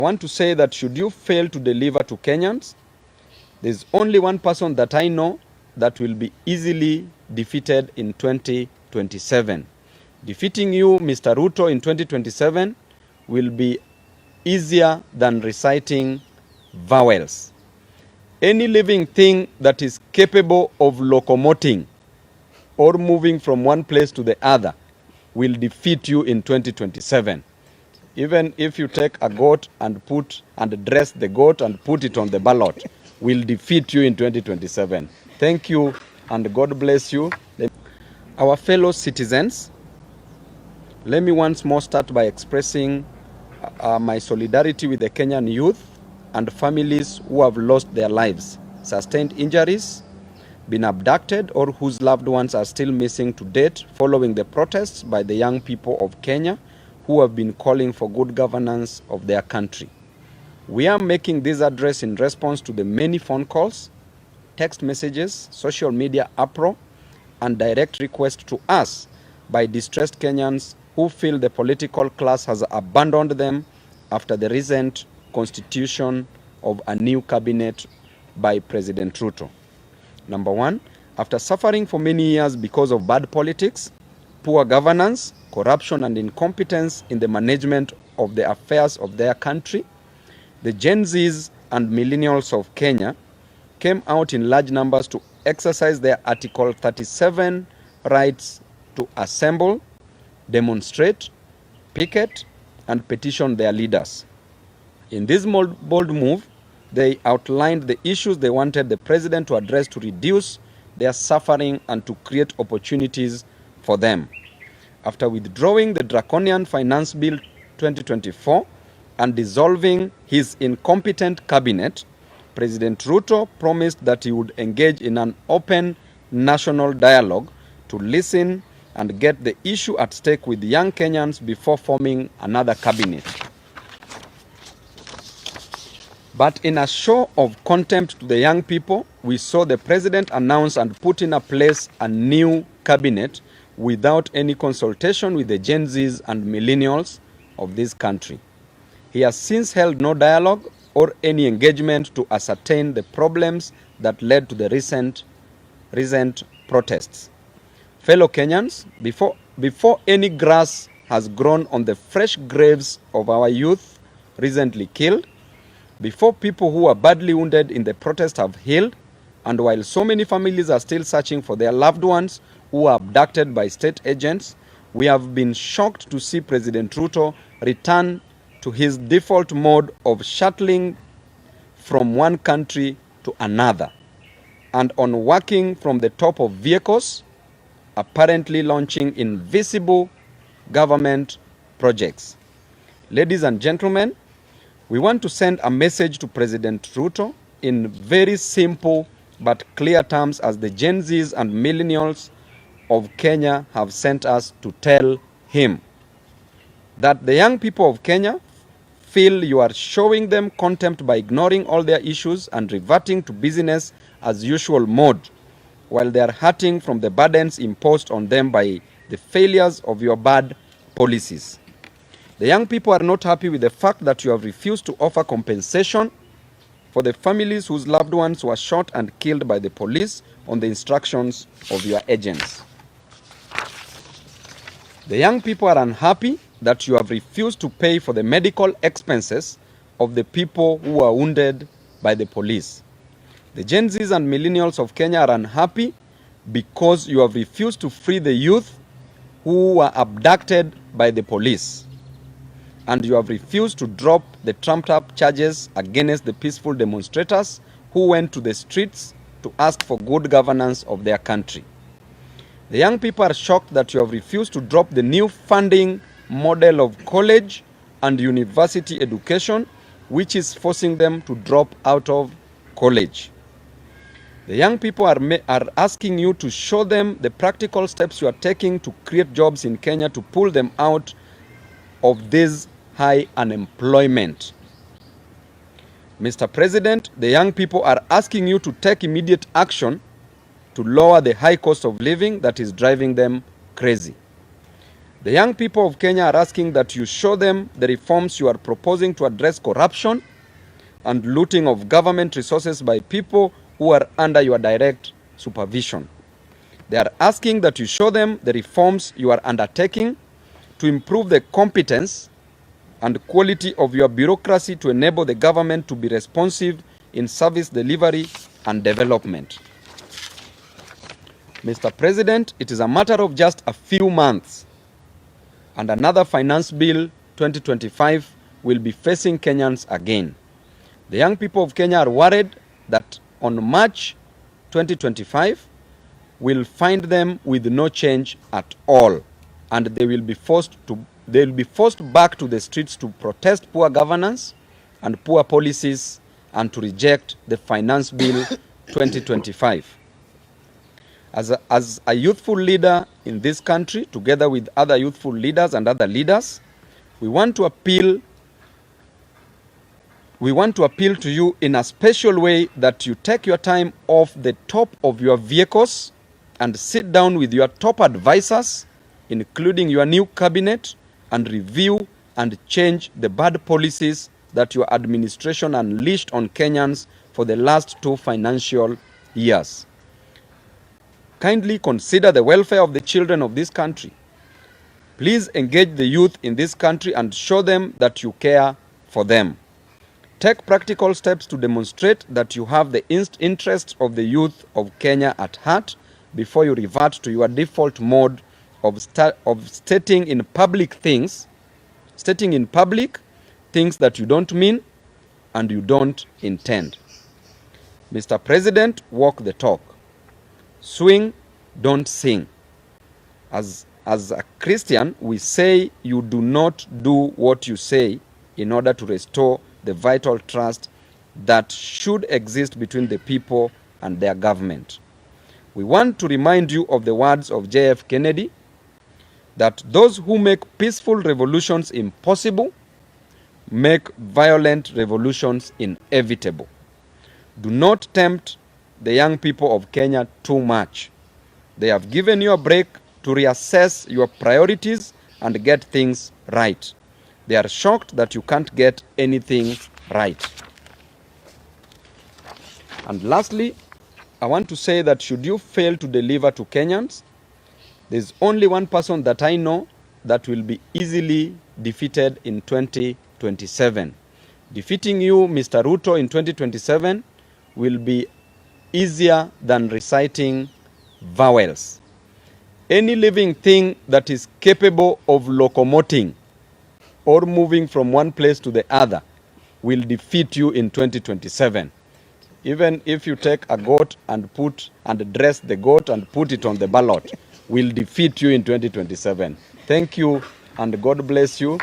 I want to say that should you fail to deliver to Kenyans, there's only one person that I know that will be easily defeated in 2027. Defeating you, Mr. Ruto, in 2027 will be easier than reciting vowels. Any living thing that is capable of locomoting or moving from one place to the other will defeat you in 2027. Even if you take a goat and dress the goat and put it on the ballot, will defeat you in 2027. Thank you and God bless you. Our fellow citizens, let me once more start by expressing my solidarity with the Kenyan youth and families who have lost their lives, sustained injuries, been abducted, or whose loved ones are still missing to date following the protests by the young people of Kenya who have been calling for good governance of their country. We are making this address in response to the many phone calls, text messages, social media uproar, and direct requests to us by distressed Kenyans who feel the political class has abandoned them after the recent constitution of a new cabinet by President Ruto. Number one, after suffering for many years because of bad politics, poor governance, corruption, and incompetence in the management of the affairs of their country, the Gen Zs and millennials of Kenya came out in large numbers to exercise their Article 37 rights to assemble, demonstrate, picket, and petition their leaders. In this bold move, they outlined the issues they wanted the president to address to reduce their suffering and to create opportunities for them. After withdrawing the draconian Finance Bill 2024 and dissolving his incompetent cabinet, President Ruto promised that he would engage in an open national dialogue to listen and get the issue at stake with young Kenyans before forming another cabinet. But in a show of contempt to the young people, we saw the president announce and put in place a new cabinet without any consultation with the Gen Zs and millennials of this country. He has since held no dialogue or any engagement to ascertain the problems that led to the recent protests. Fellow Kenyans, before any grass has grown on the fresh graves of our youth recently killed, before people who were badly wounded in the protest have healed, and while so many families are still searching for their loved ones who were abducted by state agents, we have been shocked to see President Ruto return to his default mode of shuttling from one country to another and on working from the top of vehicles, apparently launching invisible government projects. Ladies and gentlemen, we want to send a message to President Ruto in very simple but clear terms as the Gen Zs and millennials of Kenya have sent us to tell him that the young people of Kenya feel you are showing them contempt by ignoring all their issues and reverting to business as usual mode while they are hurting from the burdens imposed on them by the failures of your bad policies. The young people are not happy with the fact that you have refused to offer compensation for the families whose loved ones were shot and killed by the police on the instructions of your agents. The young people are unhappy that you have refused to pay for the medical expenses of the people who were wounded by the police. The Gen Zs and millennials of Kenya are unhappy because you have refused to free the youth who were abducted by the police. And you have refused to drop the trumped-up charges against the peaceful demonstrators who went to the streets to ask for good governance of their country. The young people are shocked that you have refused to drop the new funding model of college and university education, which is forcing them to drop out of college. The young people are asking you to show them the practical steps you are taking to create jobs in Kenya to pull them out of this high unemployment. Mr. President, the young people are asking you to take immediate action to lower the high cost of living that is driving them crazy. The young people of Kenya are asking that you show them the reforms you are proposing to address corruption and looting of government resources by people who are under your direct supervision. They are asking that you show them the reforms you are undertaking to improve the competence and quality of your bureaucracy to enable the government to be responsive in service delivery and development. Mr. President, it is a matter of just a few months and another finance bill 2025 will be facing Kenyans again. The young people of Kenya are worried that on March 2025 will find them with no change at all, and they will be forced back to the streets to protest poor governance and poor policies and to reject the finance bill 2025. As a youthful leader in this country, together with other youthful leaders and other leaders, we want to appeal to you in a special way that you take your time off the top of your vehicles and sit down with your top advisors, including your new cabinet, and review and change the bad policies that your administration unleashed on Kenyans for the last 2 financial years. Kindly consider the welfare of the children of this country. Please engage the youth in this country and show them that you care for them. Take practical steps to demonstrate that you have the interests of the youth of Kenya at heart before you revert to your default mode of stating in public things that you don't mean and you don't intend. Mr. President, walk the talk. Swing, don't sing. As a Christian, we say you do not do what you say in order to restore the vital trust that should exist between the people and their government. We want to remind you of the words of J.F. Kennedy, that those who make peaceful revolutions impossible make violent revolutions inevitable. Do not tempt the young people of Kenya too much. They have given you a break to reassess your priorities and get things right. They are shocked that you can't get anything right. And lastly, I want to say that should you fail to deliver to Kenyans, there's only one person that I know that will be easily defeated in 2027. Defeating you, Mr. Ruto, in 2027 will be easier than reciting vowels. Any living thing that is capable of locomoting or moving from one place to the other will defeat you in 2027. Even if you take a goat and dress the goat and put it on the ballot, will defeat you in 2027. Thank you and God bless you.